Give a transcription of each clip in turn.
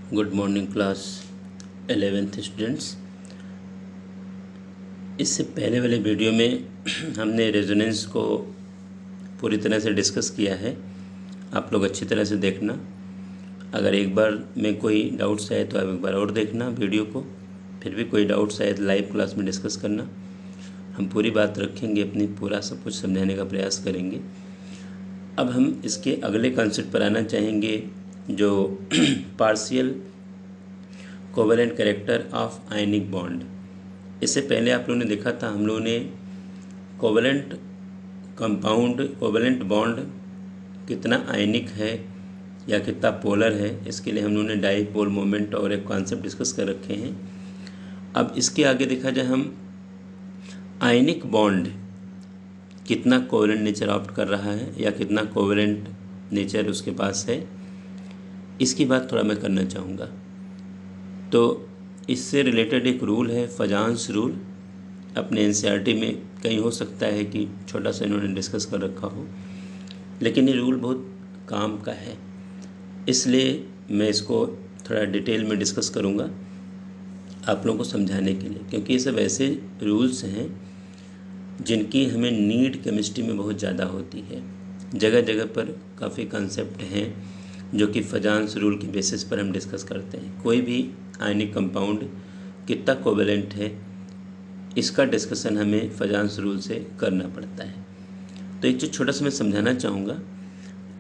Good morning class 11th students. इससे पहले वाले वीडियो में हमने रेजोनेंस को पूरी तरह से डिस्कस किया है। आप लोग अच्छी तरह से देखना। अगर एक बार में कोई डाउट्स आए तो आप एक बार और देखना वीडियो को। फिर भी कोई डाउट्स आए तो लाइव क्लास में डिस्कस करना। हम पूरी बात रखेंगे, अपनी पूरा सब कुछ समझाने का प्रयास करेंगे। अब हम इसके अगले कॉन्सेप्ट पर आना चाहेंगे, जो partial covalent character of ionic bond. इससे पहले आप लोगों ने देखा था, हम लोगों ने कोवेलेंट कंपाउंड, कोवेलेंट बॉन्ड कितना आयनिक है या कितना पोलर है, इसके लिए हम लोगों ने डाईपोल मोमेंट और एक कॉन्सेप्ट डिस्कस कर रखे हैं। अब इसके आगे देखा जाए, हम आयनिक बॉन्ड कितना कोवेलेंट नेचर ऑप्ट कर रहा है या कितना कोवेलेंट नेचर उसके पास है, इसकी बात थोड़ा मैं करना चाहूँगा। तो इससे रिलेटेड एक रूल है, फजांस रूल। अपने एनसीईआरटी में कहीं हो सकता है कि छोटा सा इन्होंने डिस्कस कर रखा हो, लेकिन ये रूल बहुत काम का है, इसलिए मैं इसको थोड़ा डिटेल में डिस्कस करूँगा आप लोगों को समझाने के लिए, क्योंकि ये सब ऐसे रूल्स हैं जिनकी हमें नीड केमिस्ट्री में बहुत ज़्यादा होती है। जगह जगह पर काफ़ी कंसेप्ट हैं जो कि फजांस रूल के बेसिस पर हम डिस्कस करते हैं। कोई भी आयनिक कंपाउंड कितना कोवेलेंट है, इसका डिस्कशन हमें फजांस रूल से करना पड़ता है। तो एक चीज़ छोटा सा मैं समझाना चाहूँगा,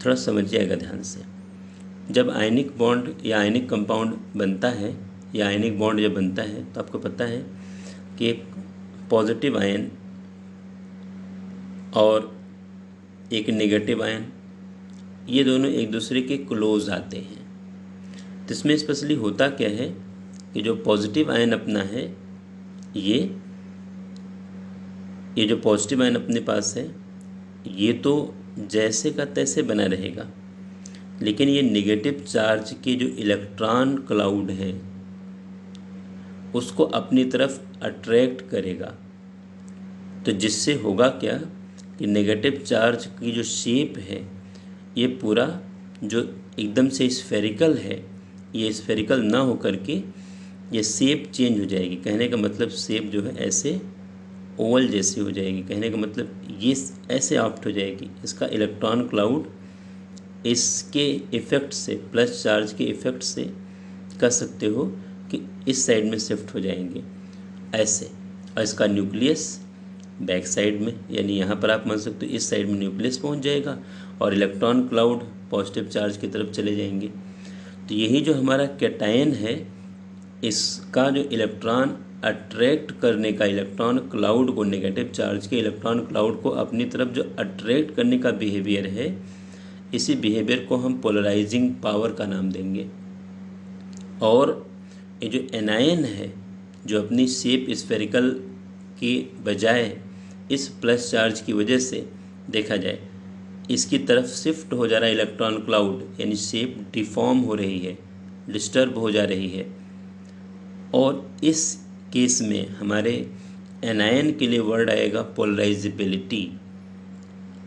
थोड़ा समझिएगा ध्यान से। जब आयनिक बॉन्ड या आयनिक कंपाउंड बनता है या आयनिक बॉन्ड जब बनता है, तो आपको पता है कि एक पॉजिटिव आयन और एक नेगेटिव आयन, ये दोनों एक दूसरे के क्लोज आते हैं। तो इसमें स्पेशली होता क्या है कि जो पॉजिटिव आयन अपना है, ये जो पॉजिटिव आयन अपने पास है, ये तो जैसे का तैसे बना रहेगा, लेकिन ये नेगेटिव चार्ज के जो इलेक्ट्रॉन क्लाउड है उसको अपनी तरफ अट्रैक्ट करेगा। तो जिससे होगा क्या कि नेगेटिव चार्ज की जो शेप है, ये पूरा जो एकदम से स्फेरिकल है, ये स्फेरिकल ना हो करके ये शेप चेंज हो जाएगी। कहने का मतलब शेप जो है ऐसे ओवल जैसी हो जाएगी। कहने का मतलब ये ऐसे ऑप्ट हो जाएगी। इसका इलेक्ट्रॉन क्लाउड इसके इफ़ेक्ट से, प्लस चार्ज के इफ़ेक्ट से कह सकते हो कि इस साइड में शिफ्ट हो जाएंगे ऐसे। और इसका न्यूक्लियस बैक साइड में, यानी यहाँ पर आप मान सकते हो इस साइड में न्यूक्लियस पहुँच जाएगा और इलेक्ट्रॉन क्लाउड पॉजिटिव चार्ज की तरफ चले जाएंगे। तो यही जो हमारा कैटायन है, इसका जो इलेक्ट्रॉन अट्रैक्ट करने का, इलेक्ट्रॉन क्लाउड को, नेगेटिव चार्ज के इलेक्ट्रॉन क्लाउड को अपनी तरफ जो अट्रैक्ट करने का बिहेवियर है, इसी बिहेवियर को हम पोलराइजिंग पावर का नाम देंगे। और ये जो एनायन है, जो अपनी शेप स्फेरिकल की बजाय इस प्लस चार्ज की वजह से देखा जाए इसकी तरफ शिफ्ट हो जा रहा है इलेक्ट्रॉन क्लाउड, यानी शेप डिफॉर्म हो रही है, डिस्टर्ब हो जा रही है। और इस केस में हमारे एनायन के लिए वर्ड आएगा पोलराइजेबिलिटी।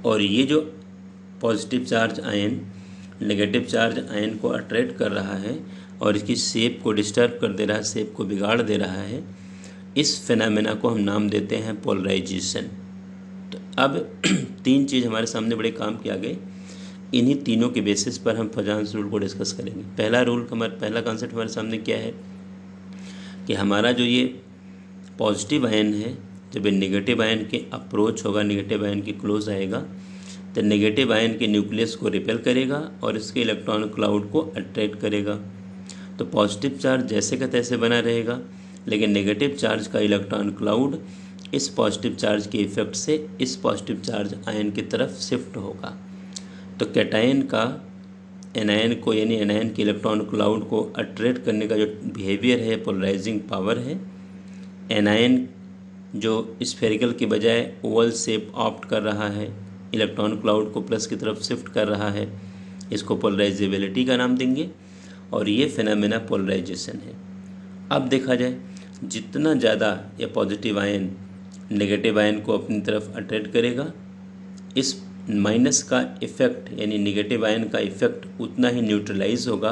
और ये जो positive charge ion negative charge ion को अट्रैक्ट कर रहा है और इसकी शेप को डिस्टर्ब कर दे रहा है, शेप को बिगाड़ दे रहा है, इस फिनोमेना को हम नाम देते हैं पोलराइजेशन। तो अब तीन चीज़ हमारे सामने बड़े काम के आ गए। इन्हीं तीनों के बेसिस पर हम फजांस रूल को डिस्कस करेंगे। पहला रूल, पहला कॉन्सेप्ट हमारे सामने क्या है कि हमारा जो ये पॉजिटिव आयन है, जब ये नेगेटिव आयन के अप्रोच होगा, नेगेटिव आयन के क्लोज आएगा, तो नेगेटिव आयन के न्यूक्लियस को रिपेल करेगा और इसके इलेक्ट्रॉन क्लाउड को अट्रैक्ट करेगा। तो पॉजिटिव चार्ज जैसे का तैसे बना रहेगा, लेकिन नेगेटिव चार्ज का इलेक्ट्रॉन क्लाउड इस पॉजिटिव चार्ज के इफ़ेक्ट से इस पॉजिटिव चार्ज आयन की तरफ शिफ्ट होगा। तो कैटायन का एनायन को, यानी एनायन के इलेक्ट्रॉन क्लाउड को अट्रैक्ट करने का जो बिहेवियर है, पोलराइजिंग पावर है। एनायन जो स्फेरिकल के बजाय ओवल शेप ऑप्ट कर रहा है, इलेक्ट्रॉन क्लाउड को प्लस की तरफ शिफ्ट कर रहा है, इसको पोलराइजेबिलिटी का नाम देंगे। और ये फिनोमेना पोलराइजेशन है। अब देखा जाए, जितना ज़्यादा ये पॉजिटिव आयन नेगेटिव आयन को अपनी तरफ अट्रैक्ट करेगा, इस माइनस का इफ़ेक्ट यानी नेगेटिव आयन का इफ़ेक्ट उतना ही न्यूट्रलाइज होगा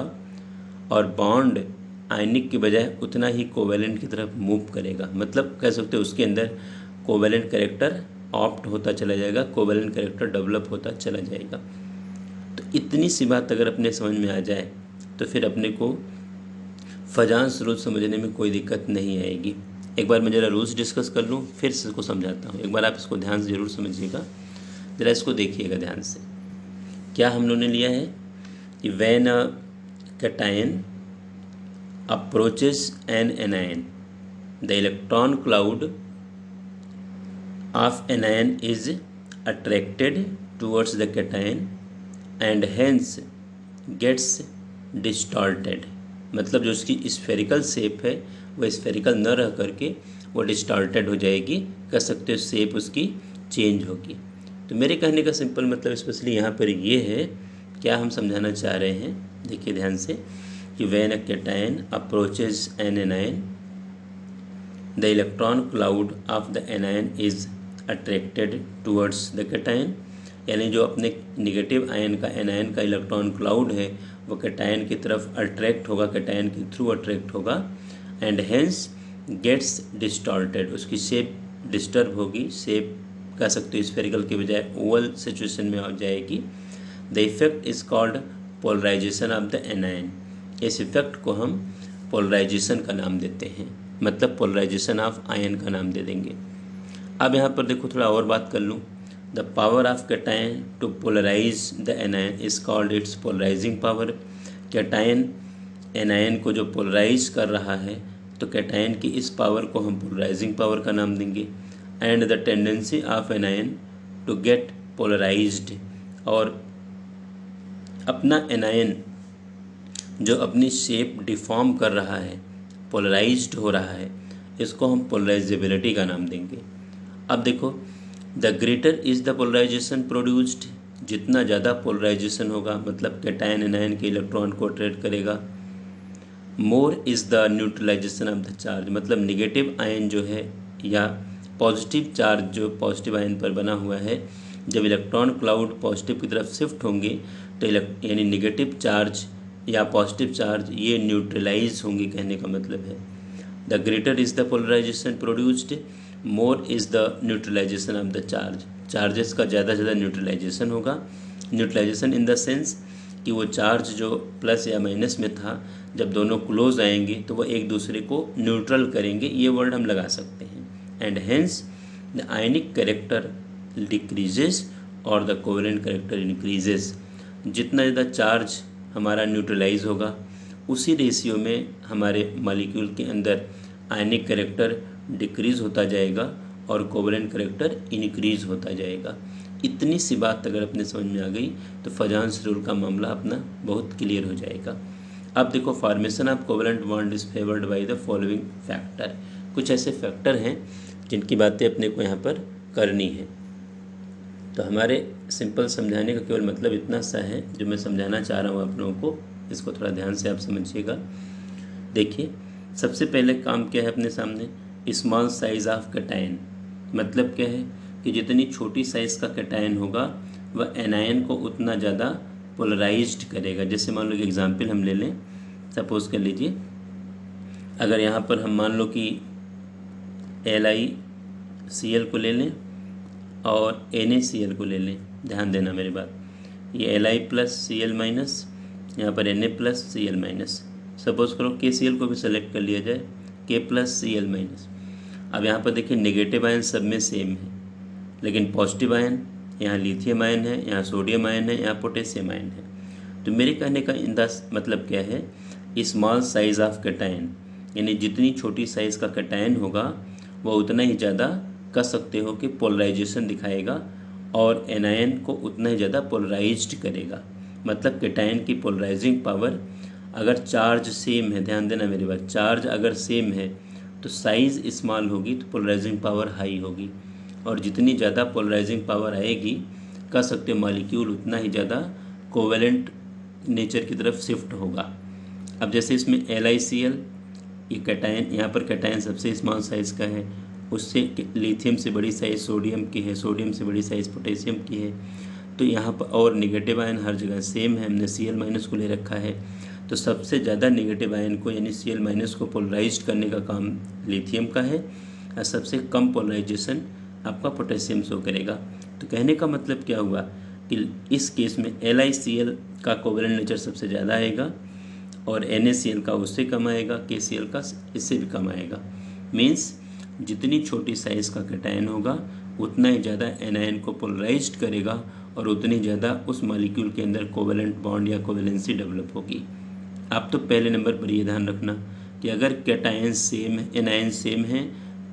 और बॉन्ड आयनिक के बजाय उतना ही कोवेलेंट की तरफ मूव करेगा। मतलब कह सकते हो उसके अंदर कोवेलेंट कैरेक्टर ऑप्ट होता चला जाएगा, कोवेलेंट कैरेक्टर डेवलप होता चला जाएगा। तो इतनी सी बात अगर अपने समझ में आ जाए तो फिर अपने को फजांस रूल समझने में कोई दिक्कत नहीं आएगी। एक बार मैं ज़रा रूल्स डिस्कस कर लूँ, फिर इसको समझाता हूँ। एक बार आप इसको ध्यान से ज़रूर समझिएगा, ज़रा इसको देखिएगा ध्यान से। क्या हम लोगों ने लिया है कि when a cation approaches an anion, the electron cloud of anion is attracted towards the cation and hence gets distorted। मतलब जो उसकी स्फेरिकल शेप है वह स्फेरिकल न रह करके वो डिस्टॉर्टेड हो जाएगी, कह सकते हो शेप उसकी चेंज होगी। तो मेरे कहने का सिंपल मतलब स्पेशली यहाँ पर ये है, क्या हम समझाना चाह रहे हैं, देखिए ध्यान से, कि when a cation approaches an anion, the electron cloud of the anion is attracted towards the cation। यानी जो अपने निगेटिव आयन का एनायन का इलेक्ट्रॉन क्लाउड है वो कैटायन की तरफ अट्रैक्ट होगा, कैटायन के थ्रू अट्रैक्ट होगा, एंड हेंस गेट्स डिस्टॉर्टेड, उसकी शेप डिस्टर्ब होगी, शेप कह सकते हो स्फेरिकल के बजाय ओवल सिचुएशन में आ जाएगी। The effect is called polarization of the anion. इस इफेक्ट को हम पोलराइजेशन का नाम देते हैं, मतलब पोलराइजेशन ऑफ आयन का नाम दे देंगे। अब यहाँ पर देखो थोड़ा और बात कर लूँ। The power of cation to polarize the anion is called its polarizing power. Cation anion को जो पोलराइज कर रहा है तो कैटायन की इस पावर को हम पोलराइजिंग पावर का नाम देंगे। And the tendency of anion to get polarized, और अपना एनायन जो अपनी शेप डिफॉर्म कर रहा है, पोलराइज्ड हो रहा है, इसको हम पोलराइजेबिलिटी का नाम देंगे। अब देखो, the greater is the polarization produced, जितना ज़्यादा पोलराइजेशन होगा मतलब कैटायन एनायन के इलेक्ट्रॉन को अट्रैक्ट करेगा। More is the neutralization of the charge, मतलब निगेटिव आयन जो है या पॉजिटिव चार्ज जो पॉजिटिव आयन पर बना हुआ है, जब इलेक्ट्रॉन क्लाउड पॉजिटिव की तरफ शिफ्ट होंगे तो यानी निगेटिव चार्ज या पॉजिटिव चार्ज ये न्यूट्रलाइज होंगी, कहने का मतलब है। The greater is the polarization produced, more is the neutralization of the charge. Charges का ज़्यादा से ज़्यादा न्यूट्रलाइजेशन होगा। न्यूट्रलाइजेशन इन द सेंस कि वो चार्ज जो प्लस या माइनस में था, जब दोनों क्लोज आएंगे तो वो एक दूसरे को न्यूट्रल करेंगे, ये वर्ड हम लगा सकते हैं। And hence the ionic character decreases और द कोवेलेंट कैरेक्टर इंक्रीजेस। जितना ज़्यादा चार्ज हमारा न्यूट्रलाइज होगा उसी रेशियो में हमारे मॉलिक्यूल के अंदर आयनिक कैरेक्टर डिक्रीज़ होता जाएगा और कोवेलेंट कैरेक्टर इंक्रीज़ होता जाएगा। इतनी सी बात अगर अपने समझ में आ गई तो फजांस रूल का मामला अपना बहुत क्लियर हो जाएगा। अब देखो, formation of covalent bond is favoured by the following factor. कुछ ऐसे फैक्टर हैं जिनकी बातें अपने को यहाँ पर करनी है। तो हमारे सिंपल समझाने का केवल मतलब इतना सा है, जो मैं समझाना चाह रहा हूँ आप लोगों को, इसको थोड़ा ध्यान से आप समझिएगा। देखिए, सबसे पहले काम क्या है अपने सामने, स्मॉल साइज़ ऑफ कैटायन। मतलब क्या है कि जितनी छोटी साइज़ का कैटायन होगा वह एनायन को उतना ज़्यादा पोलराइज्ड करेगा। जैसे मान लो कि एग्जाम्पल हम ले लें, सपोज़ कर लीजिए, अगर यहाँ पर हम मान लो कि LiCl को ले लें और NaCl को ले लें। ध्यान देना मेरी बात, ये Li प्लस Cl माइनस, यहाँ पर Na plus Cl minus. Suppose करो KCl को भी सेलेक्ट कर लिया जाए, K प्लस Cl माइनस। अब यहाँ पर देखिए नेगेटिव आयन सब में सेम है, लेकिन पॉजिटिव आयन, यहाँ लिथियम आयन है, यहाँ सोडियम आयन है, यहाँ पोटेशियम आयन है। तो मेरे कहने का मतलब क्या है, स्मॉल साइज़ ऑफ कैटायन, यानी जितनी छोटी साइज़ का कैटायन होगा वो उतना ही ज़्यादा कह सकते हो कि पोलराइजेशन दिखाएगा और एनायन को उतना ही ज़्यादा पोलराइज्ड करेगा। मतलब कैटायन की पोलराइजिंग पावर, अगर चार्ज सेम है, ध्यान देना मेरी बात, चार्ज अगर सेम है तो साइज़ स्मॉल होगी तो पोलराइजिंग पावर हाई होगी, और जितनी ज़्यादा पोलराइजिंग पावर आएगी कह सकते हो मॉलिक्यूल उतना ही ज़्यादा कोवेलेंट नेचर की तरफ शिफ्ट होगा। अब जैसे इसमें LiCl, ये कैटायन, यहाँ पर कैटायन सबसे स्मॉल साइज़ का है, उससे लिथियम से बड़ी साइज़ सोडियम की है, सोडियम से बड़ी साइज़ पोटेशियम की है। तो यहाँ पर और निगेटिव आयन हर जगह सेम है, हमने Cl माइनस को ले रखा है। तो सबसे ज़्यादा नेगेटिव आयन को यानी Cl- को पोलराइज करने का काम लिथियम का है और सबसे कम पोलराइजेशन आपका पोटेशियम शो करेगा। तो कहने का मतलब क्या हुआ कि इस केस में LiCl का कोवेलेंट नेचर सबसे ज़्यादा आएगा और NaCl का उससे कम आएगा, KCl का इससे भी कम आएगा। मीन्स जितनी छोटी साइज़ का कैटायन होगा उतना ही ज़्यादा एनायन को पोलराइज्ड करेगा और उतनी ज़्यादा उस मॉलिक्यूल के अंदर कोवेलेंट बॉन्ड या कोवेलेंसी डेवलप होगी। आप तो पहले नंबर पर ये ध्यान रखना कि अगर कैटायन सेम एनायन सेम है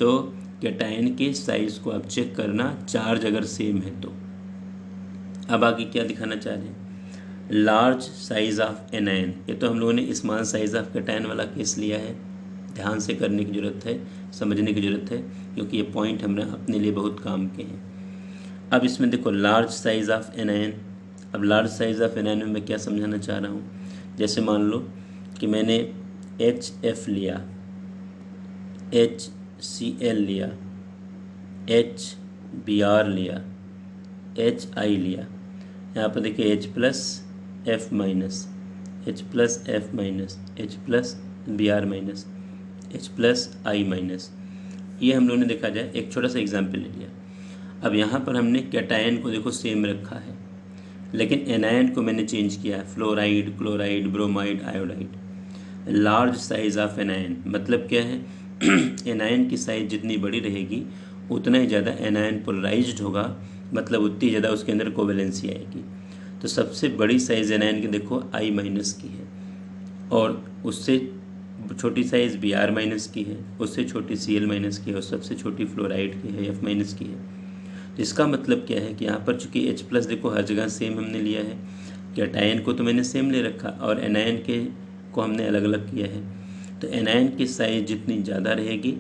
तो कैटायन के साइज़ को आप चेक करना, चार्ज अगर सेम है तो। अब आगे क्या दिखाना चाह रहे हैं, लार्ज साइज ऑफ एनायन। ये तो हम लोगों ने स्मॉल साइज ऑफ कैटायन वाला केस लिया है, ध्यान से करने की ज़रूरत है, समझने की ज़रूरत है, क्योंकि ये पॉइंट हमें अपने लिए बहुत काम के हैं। अब इसमें देखो लार्ज साइज ऑफ एनायन। अब लार्ज साइज ऑफ एनायन में मैं क्या समझाना चाह रहा हूँ, जैसे मान लो कि मैंने HF लिया, HCl लिया, HBr लिया, HI लिया। यहाँ पर देखिए H plus F minus, H plus F minus, H plus Br minus, H plus I minus. ये हम लोगों ने देखा जाए एक छोटा सा एग्जाम्पल ले लिया। अब यहाँ पर हमने कैटायन को देखो सेम रखा है, लेकिन एनायन को मैंने चेंज किया है, fluoride, chloride, bromide, iodide. Large size of anion मतलब क्या है, एनायन की साइज जितनी बड़ी रहेगी उतना ही ज़्यादा एनायन पोलराइज्ड होगा, मतलब उतनी ज़्यादा उसके अंदर कोवेलेंसी आएगी। तो सबसे बड़ी साइज़ एनायन की देखो I माइनस की है और उससे छोटी साइज़ Br माइनस की है, उससे छोटी Cl माइनस की है और सबसे छोटी फ्लोराइड की है, F माइनस की है। तो इसका मतलब क्या है कि यहाँ पर चूँकि H प्लस देखो हर जगह सेम हमने लिया है, कैटायन को तो मैंने सेम ले रखा और एनायन के को हमने अलग अलग किया है। तो एनायन की साइज़ जितनी ज़्यादा रहेगी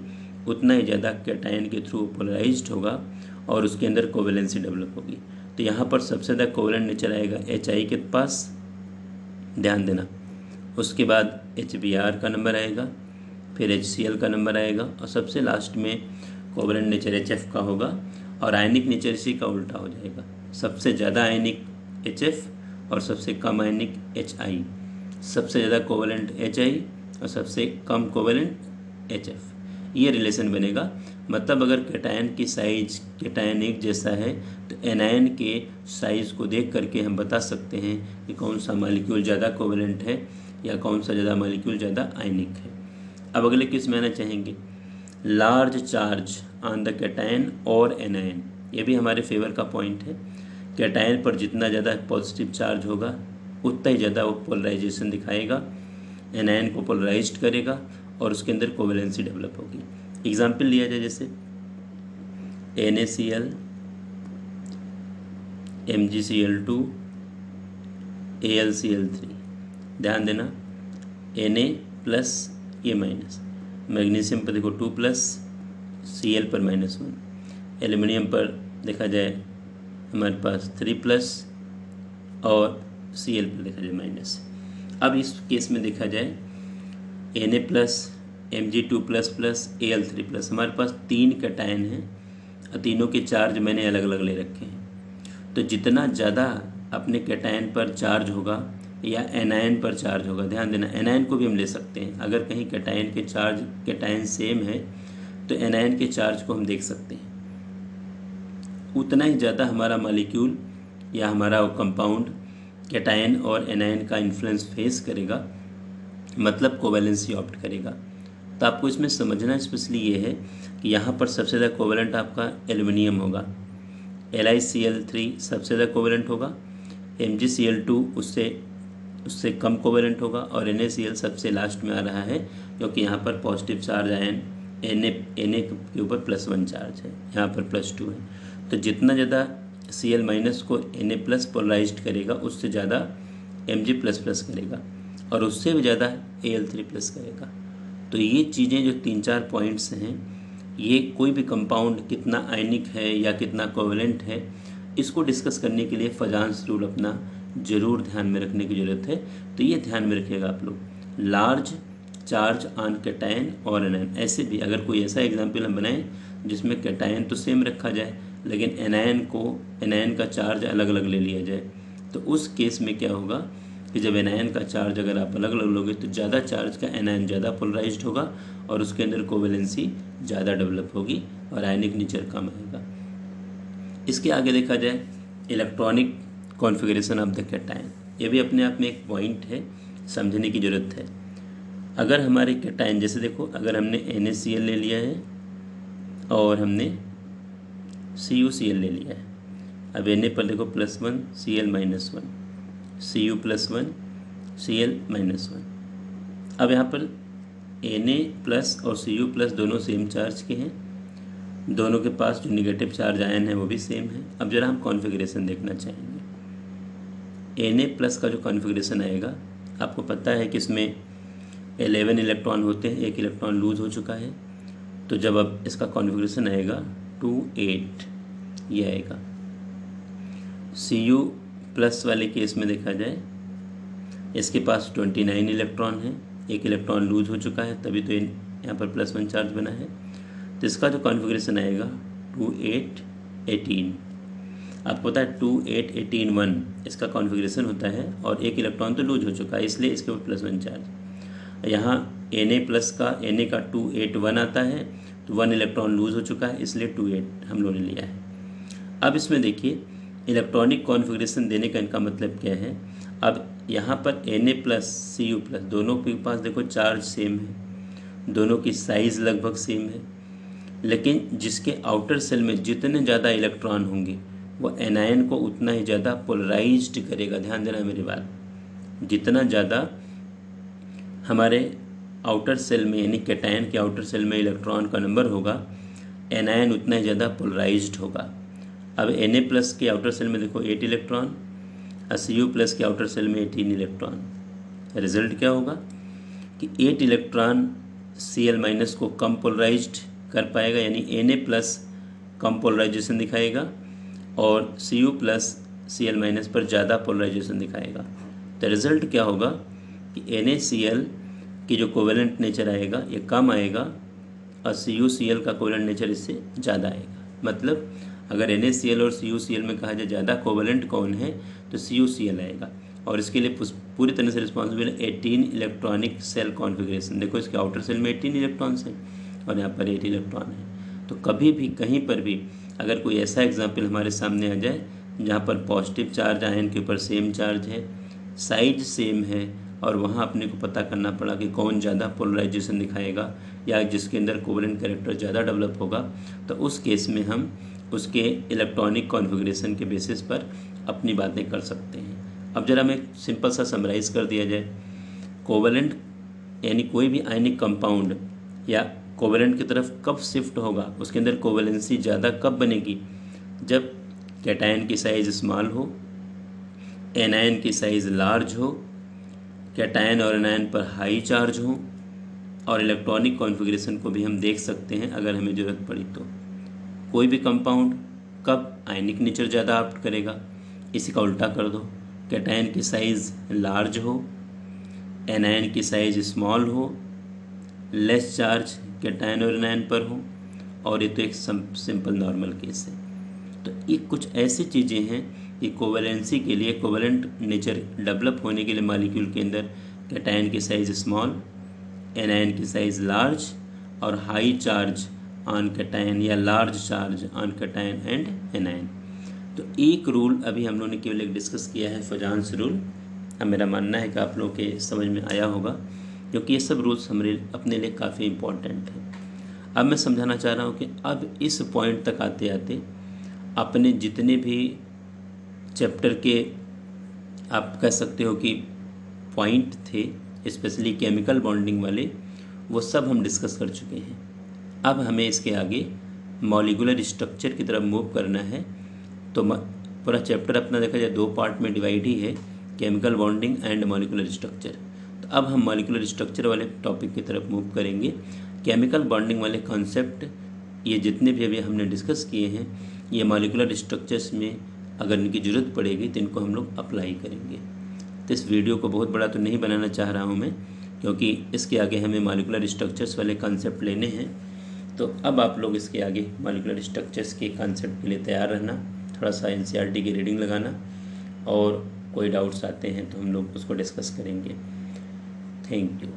उतना ही ज़्यादा कैटायन के थ्रू पोलराइज्ड होगा और उसके अंदर कोवेलेंसी डेवलप होगी। तो यहाँ पर सबसे ज़्यादा कोवेलेंट नेचर आएगा HI के पास, ध्यान देना। उसके बाद HBr का नंबर आएगा, फिर HCl का नंबर आएगा और सबसे लास्ट में कोवेलेंट नेचर HF का होगा और आयनिक नेचर इसी का उल्टा हो जाएगा। सबसे ज़्यादा आयनिक HF और सबसे कम आयनिक HI, सबसे ज़्यादा कोवेलेंट HI और सबसे कम कोवेलेंट HF। ये रिलेशन बनेगा। मतलब अगर कैटायन की साइज कैटायन एक जैसा है तो एनायन के साइज़ को देख करके हम बता सकते हैं कि कौन सा मॉलिक्यूल ज़्यादा कोवेलेंट है या कौन सा ज़्यादा मॉलिक्यूल ज़्यादा आयनिक है। अब अगले किस में आना चाहेंगे, large charge on the cation और एनायन। ये भी हमारे फेवर का पॉइंट है। कैटायन पर जितना ज़्यादा पॉजिटिव चार्ज होगा उतना ही ज़्यादा वो पोलराइजेशन दिखाएगा, एनायन को पोलराइज्ड करेगा और उसके अंदर कोवेलेंसी डेवलप होगी। एग्जाम्पल लिया जाए जैसे NaCl, MgCl2, AlCl3। ध्यान देना Na प्लस ये माइनस, मैग्नीशियम पर देखो 2 प्लस, Cl पर -1, एल्युमिनियम पर देखा जाए हमारे पास 3 प्लस और Cl पर देखा जाए माइनस। अब इस केस में देखा जाए Na plus, Mg2 plus plus Al3 plus, हमारे पास 3 कैटायन हैं और तीनों के चार्ज मैंने अलग अलग ले रखे हैं। तो जितना ज़्यादा अपने कैटायन पर चार्ज होगा या एनायन पर चार्ज होगा, ध्यान देना एनायन को भी हम ले सकते हैं। अगर कहीं कैटायन सेम है तो एनायन के चार्ज को हम देख सकते हैं, उतना ही ज़्यादा हमारा मॉलिक्यूल या हमारा कंपाउंड कैटायन और एनायन का इन्फ्लुएंस फेस करेगा, मतलब कोवेलेंसी ऑप्ट करेगा। तो आपको इसमें समझना स्पेशली ये है कि यहाँ पर सबसे ज़्यादा कोवेलेंट आपका एल्युमिनियम होगा, LiCl3 सबसे ज़्यादा कोवेलेंट होगा, MgCl2 उससे कम कोवेलेंट होगा और NaCl सबसे लास्ट में आ रहा है क्योंकि यहाँ पर पॉजिटिव चार्ज आयन Na के ऊपर +1 चार्ज है, यहाँ पर +2 है। तो जितना ज़्यादा Cl माइनस को Na प्लस पोलराइज्ड करेगा उससे ज़्यादा Mg प्लस प्लस करेगा और उससे भी ज़्यादा Al3 प्लस करेगा। तो ये चीज़ें जो 3-4 पॉइंट्स हैं, ये कोई भी कंपाउंड कितना आयनिक है या कितना कोवेलेंट है इसको डिस्कस करने के लिए फजांस रूल अपना ज़रूर ध्यान में रखने की ज़रूरत है। तो ये ध्यान में रखिएगा आप लोग, लार्ज चार्ज ऑन कैटायन और एनायन। ऐसे भी अगर कोई ऐसा एग्जाम्पल हम बनाएं जिसमें कैटायन तो सेम रखा जाए लेकिन एनायन का चार्ज अलग अलग ले लिया जाए, तो उस केस में क्या होगा कि जब एनायन का चार्ज अगर आप अलग अलग लोगे तो ज़्यादा चार्ज का एनायन ज़्यादा पोलराइज्ड होगा और उसके अंदर कोवेलेंसी ज़्यादा डेवलप होगी और आयनिक नेचर कम आएगा। इसके आगे देखा जाए electronic configuration of the cation, ये भी अपने आप में एक पॉइंट है, समझने की ज़रूरत है। अगर हमारे कैटायन जैसे देखो, अगर हमने NaCl ले लिया है और हमने CuCl ले लिया है, अब Na पर देखो +1 Cl -1, Cu +1 Cl -1। अब यहाँ पर Na+ और Cu+ दोनों सेम चार्ज के हैं, दोनों के पास जो निगेटिव चार्ज आयन है वो भी सेम है। अब जरा हम कॉन्फ़िगरेशन देखना चाहेंगे। Na+ का जो कॉन्फ़िगरेशन आएगा, आपको पता है कि इसमें 11 इलेक्ट्रॉन होते हैं, एक इलेक्ट्रॉन लूज हो चुका है, तो जब अब इसका कॉन्फ़िगरेशन आएगा 2 8 ये आएगा। Cu+ वाले केस में देखा जाए, इसके पास 29 इलेक्ट्रॉन है, एक इलेक्ट्रॉन लूज हो चुका है, तभी तो यहाँ पर +1 चार्ज बना है। तो इसका जो कॉन्फ़िगरेशन आएगा 2 8 18। आपको पता है 2 8 18 1 इसका कॉन्फ़िगरेशन होता है और एक इलेक्ट्रॉन तो लूज हो चुका है, इसलिए इसके ऊपर +1 चार्ज। यहाँ Na का 2 8 1 आता है, तो 1 इलेक्ट्रॉन लूज हो चुका है, इसलिए 2 8 हम लोगों ने लिया है। अब इसमें देखिए इलेक्ट्रॉनिक कॉन्फ़िगरेशन देने का इनका मतलब क्या है। अब यहाँ पर Na+ Cu+ दोनों के पास देखो चार्ज सेम है, दोनों की साइज़ लगभग सेम है, लेकिन जिसके आउटर सेल में जितने ज़्यादा इलेक्ट्रॉन होंगे वो एनायन को उतना ही ज़्यादा पोलराइज्ड करेगा। ध्यान देना मेरी बात, जितना ज़्यादा हमारे आउटर सेल में यानी कैटायन के आउटर सेल में इलेक्ट्रॉन का नंबर होगा, एनायन उतना ही ज़्यादा पोलराइज्ड होगा। अब Na+ के आउटर सेल में देखो 8 इलेक्ट्रॉन और Cu+ के आउटर सेल में 18 इलेक्ट्रॉन। रिजल्ट क्या होगा कि 8 इलेक्ट्रॉन Cl- को कम पोलराइज्ड कर पाएगा, यानी Na+ कम पोलराइजेशन दिखाएगा और Cu+ Cl- पर ज़्यादा पोलराइजेशन दिखाएगा। तो रिज़ल्ट क्या होगा कि NaCl की जो कोवेलेंट नेचर आएगा ये कम आएगा और CuCl का कोवेलेंट नेचर इससे ज़्यादा आएगा। मतलब अगर NaCl और CuCl में कहा जाए ज़्यादा कोवेलेंट कौन है तो CuCl आएगा, और इसके लिए पूरी तरह से रिस्पॉन्सिबल है 18 इलेक्ट्रॉनिक सेल कॉन्फ़िगरेशन। देखो इसके आउटर सेल में 18 इलेक्ट्रॉन्स हैं और यहाँ पर 8 इलेक्ट्रॉन है। तो कभी भी कहीं पर भी अगर कोई ऐसा एग्जाम्पल हमारे सामने आ जाए जहाँ पर पॉजिटिव चार्ज आयन के ऊपर सेम चार्ज है, साइज सेम है, और वहाँ अपने को पता करना पड़ा कि कौन ज़्यादा पोलराइजेशन दिखाएगा या जिसके अंदर कोवेलेंट कैरेक्टर ज़्यादा डेवलप होगा, तो उस केस में हम उसके इलेक्ट्रॉनिक कॉन्फ़िगरेशन के बेसिस पर अपनी बातें कर सकते हैं। अब जरा मैं सिंपल सा समराइज़ कर दिया जाए, कोवेलेंट यानी कोई भी आयनिक कंपाउंड या कोवेलेंट की तरफ कब शिफ्ट होगा, उसके अंदर कोवेलेंसी ज़्यादा कब बनेगी, जब कैटायन की साइज़ स्मॉल हो, एनायन की साइज़ लार्ज हो, कैटायन और एनायन पर हाई चार्ज हो, और इलेक्ट्रॉनिक कॉन्फ़िगरेशन को भी हम देख सकते हैं अगर हमें ज़रूरत पड़ी तो। कोई भी कंपाउंड कब आयनिक नेचर ज़्यादा ऑप्ट करेगा, इसी का उल्टा कर दो, कैटायन की साइज़ लार्ज हो, एनायन की साइज़ स्मॉल हो, लेस चार्ज कैटायन और एनायन पर हो, और ये तो एक सिंपल नॉर्मल केस है। तो ये कुछ ऐसी चीज़ें हैं कि कोवेलेंसी के लिए, कोवेलेंट नेचर डेवलप होने के लिए मॉलिक्यूल के अंदर कैटायन की साइज़ स्मॉल, एनायन की साइज़ लार्ज और हाई चार्ज ऑन कैटायन या large charge on cation and anion. तो एक रूल अभी हम लोगों ने केवल एक डिस्कस किया है, फजांस रूल। अब मेरा मानना है कि आप लोगों के समझ में आया होगा, क्योंकि ये सब रूल्स हमारे अपने लिए काफ़ी इम्पोर्टेंट हैं। अब मैं समझाना चाह रहा हूँ कि अब इस पॉइंट तक आते आते अपने जितने भी चैप्टर के आप कह सकते हो कि पॉइंट थे, स्पेशली केमिकल बॉन्डिंग वाले, वो सब हम डिस्कस कर चुके हैं। अब हमें इसके आगे मॉलिक्यूलर स्ट्रक्चर की तरफ मूव करना है। तो पूरा चैप्टर अपना देखा जाए 2 पार्ट में डिवाइड ही है, chemical bonding and molecular structure. तो अब हम मॉलिक्यूलर स्ट्रक्चर वाले टॉपिक की तरफ मूव करेंगे। केमिकल बॉन्डिंग वाले कॉन्सेप्ट ये जितने भी अभी हमने डिस्कस किए हैं, ये मॉलिक्यूलर स्ट्रक्चर्स में अगर इनकी ज़रूरत पड़ेगी तो इनको हम लोग अप्लाई करेंगे। तो इस वीडियो को बहुत बड़ा तो नहीं बनाना चाह रहा हूँ मैं, क्योंकि इसके आगे हमें मॉलिक्यूलर स्ट्रक्चर्स वाले कॉन्सेप्ट लेने हैं। तो अब आप लोग इसके आगे मॉलिक्यूलर स्ट्रक्चर्स के कॉन्सेप्ट के लिए तैयार रहना, थोड़ा सा NCERT की रीडिंग लगाना और कोई डाउट्स आते हैं तो हम लोग उसको डिस्कस करेंगे। Thank you.